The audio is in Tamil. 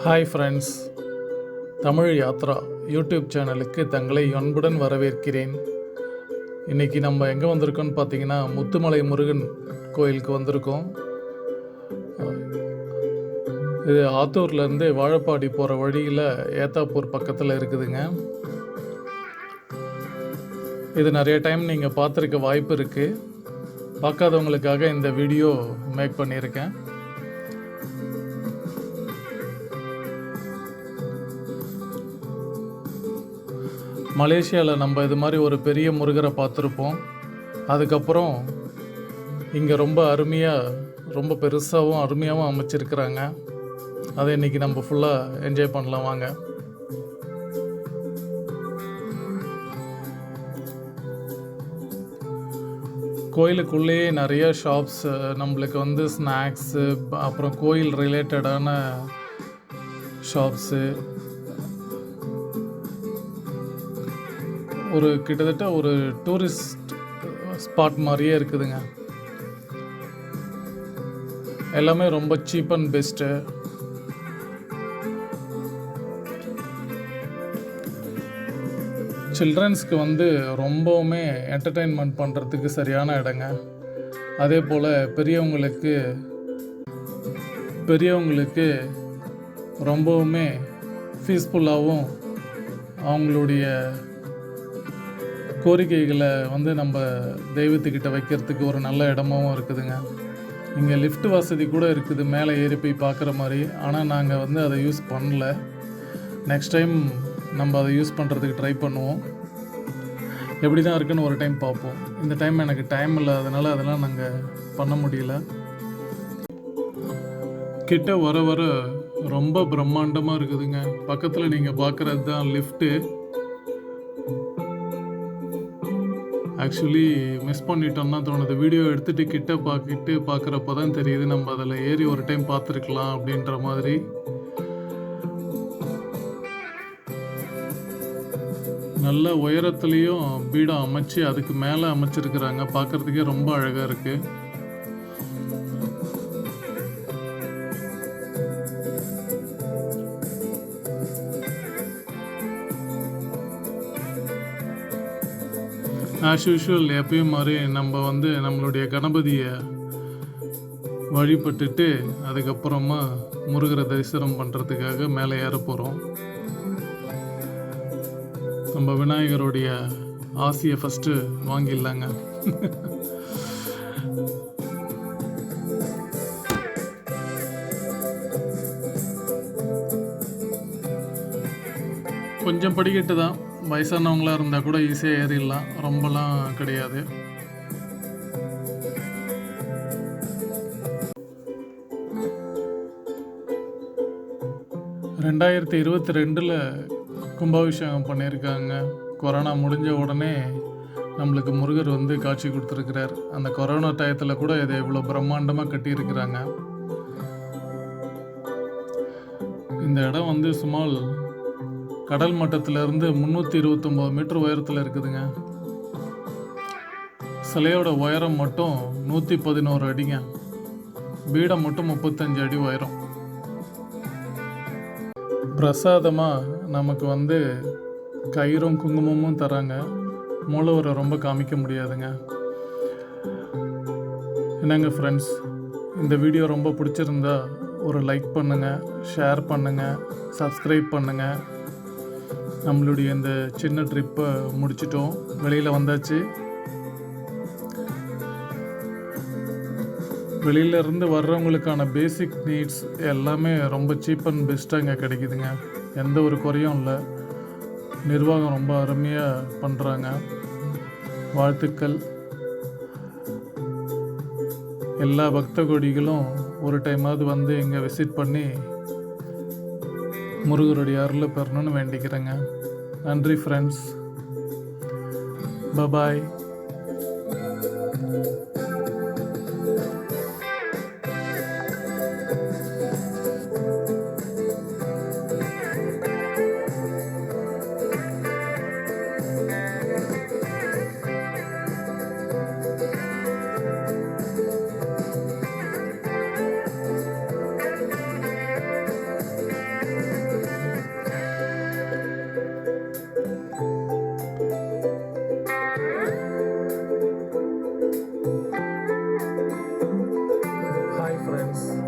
Hi friends, Tamil Yatra YouTube சேனலுக்கு தங்களை அன்புடன் வரவேற்கிறேன். இன்றைக்கி நம்ம எங்கே வந்திருக்கோம்னு பார்த்தீங்கன்னா, முத்துமலை முருகன் கோயிலுக்கு வந்திருக்கோம். இது ஆத்தூர்லேருந்து வாழப்பாடி போகிற வழியில் ஏத்தாப்பூர் பக்கத்தில் இருக்குதுங்க. இது நிறைய டைம் நீங்கள் பார்த்துருக்க வாய்ப்பு இருக்குது. பார்க்காதவங்களுக்காக இந்த வீடியோ மேக் பண்ணியிருக்கேன். மலேசியாவில் நம்ம இது மாதிரி ஒரு பெரிய முருகரை பார்த்துருப்போம். அதுக்கப்புறம் இங்கே ரொம்ப அருமையாக, ரொம்ப பெருசாகவும் அருமையாகவும் அமைச்சிருக்கிறாங்க. அதை இன்றைக்கி நம்ம ஃபுல்லாக என்ஜாய் பண்ணலாம் வாங்க. கோயிலுக்குள்ளேயே நிறைய ஷாப்ஸ், நம்மளுக்கு ஸ்நாக்ஸு, அப்புறம் கோயில் ரிலேட்டடான ஷாப்ஸு, கிட்டத்தட்ட ஒரு டூரிஸ்ட் ஸ்பாட் மாதிரியே இருக்குதுங்க. எல்லாமே ரொம்ப சீப் அண்ட் பெஸ்ட்டு. சில்ட்ரன்ஸ்க்கு ரொம்பவுமே என்டர்டெயின்மெண்ட் பண்ணுறதுக்கு சரியான இடங்க. அதே போல் பெரியவங்களுக்கு ரொம்பவுமே பீஸ்ஃபுல்லாகவும் அவங்களுடைய கோரிக்கைகளை நம்ம தெய்வத்துக்கிட்ட வைக்கிறதுக்கு ஒரு நல்ல இடமாகவும் இருக்குதுங்க. இங்கே லிஃப்ட் வசதி கூட இருக்குது, மேலே ஏறி போய் பார்க்குற மாதிரி. ஆனால் நாங்கள் அதை யூஸ் பண்ணல. நெக்ஸ்ட் டைம் நம்ம அதை யூஸ் பண்ணுறதுக்கு ட்ரை பண்ணுவோம். எப்படி தான் இருக்குன்னு ஒரு டைம் பார்ப்போம். இந்த டைம் எனக்கு டைம் இல்லாதனால அதெல்லாம் நாங்கள் பண்ண முடியல. கிட்ட வர வர ரொம்ப பிரம்மாண்டமாக இருக்குதுங்க. பக்கத்தில் நீங்கள் பார்க்குறது தான் லிஃப்ட்டு. ஆக்சுவலி மிஸ் பண்ணிட்டோம்னா தோணுது. வீடியோ எடுத்துகிட்டு கிட்ட பார்க்குறப்போ தான் தெரியுது நம்ம அதில் ஏறி ஒரு டைம் பார்த்துருக்கலாம் அப்படின்ற மாதிரி. நல்ல உயரத்துலேயும் பீடம் அமைச்சு அதுக்கு மேலே அமைச்சிருக்கிறாங்க. பார்க்குறதுக்கே ரொம்ப அழகாக இருக்குது. ஆஸ் யூஷுவல் எப்பயும் மாதிரி நம்ம நம்மளுடைய கணபதியை வழிபட்டுட்டு அதுக்கப்புறமா முருகரை தரிசனம் பண்ணுறதுக்காக மேலே ஏற போகிறோம். நம்ம விநாயகருடைய ஆசையை ஃபஸ்ட்டு வாங்கிடலாங்க. கொஞ்சம் படிக்கட்டு தான். வயசானவங்களாக இருந்தால் கூட ஈஸியாக ஏறிடலாம், ரொம்பலாம் கிடையாது. ரெண்டாயிரத்தி 2022 கும்பாபிஷேகம் பண்ணியிருக்காங்க. கொரோனா முடிஞ்ச உடனே நம்மளுக்கு முருகர் காட்சி கொடுத்துருக்கிறார். அந்த கொரோனா டயத்தில் கூட இதை இவ்வளோ பிரம்மாண்டமாக கட்டியிருக்கிறாங்க. இந்த இடம் சுமார் கடல் மட்டத்திலிருந்து 329 மீட்டர் உயரத்தில் இருக்குதுங்க. சிலையோட உயரம் மட்டும் 111 அடிங்க. பீடம் மட்டும் 35 அடி உயரம். பிரசாதமாக நமக்கு கயிறும் குங்குமமும் தராங்க. மூலவரை ரொம்ப காமிக்க முடியாதுங்க. என்னங்க ஃப்ரெண்ட்ஸ், இந்த வீடியோ ரொம்ப பிடிச்சிருந்தா ஒரு லைக் பண்ணுங்கள், ஷேர் பண்ணுங்கள், சப்ஸ்கிரைப் பண்ணுங்கள். நம்மளுடைய இந்த சின்ன ட்ரிப்பை முடிச்சிட்டோம், வெளியில் வந்தாச்சு. வெளியிலேருந்து வர்றவங்களுக்கான பேசிக் நீட்ஸ் எல்லாமே ரொம்ப சீப் அண்ட் பெஸ்ட்டாக இங்கே கிடைக்குதுங்க. எந்த ஒரு குறையும் இல்லை. நிர்வாகம் ரொம்ப அருமையாக பண்ணுறாங்க. வாழ்த்துக்கள். எல்லா பக்த கோடிகளும் ஒரு டைமாவது இங்கே விசிட் பண்ணி முருகருடைய அருளை பெறணும்னு வேண்டிக்கிறேங்க. நன்றி ஃப்ரெண்ட்ஸ். பபாய்.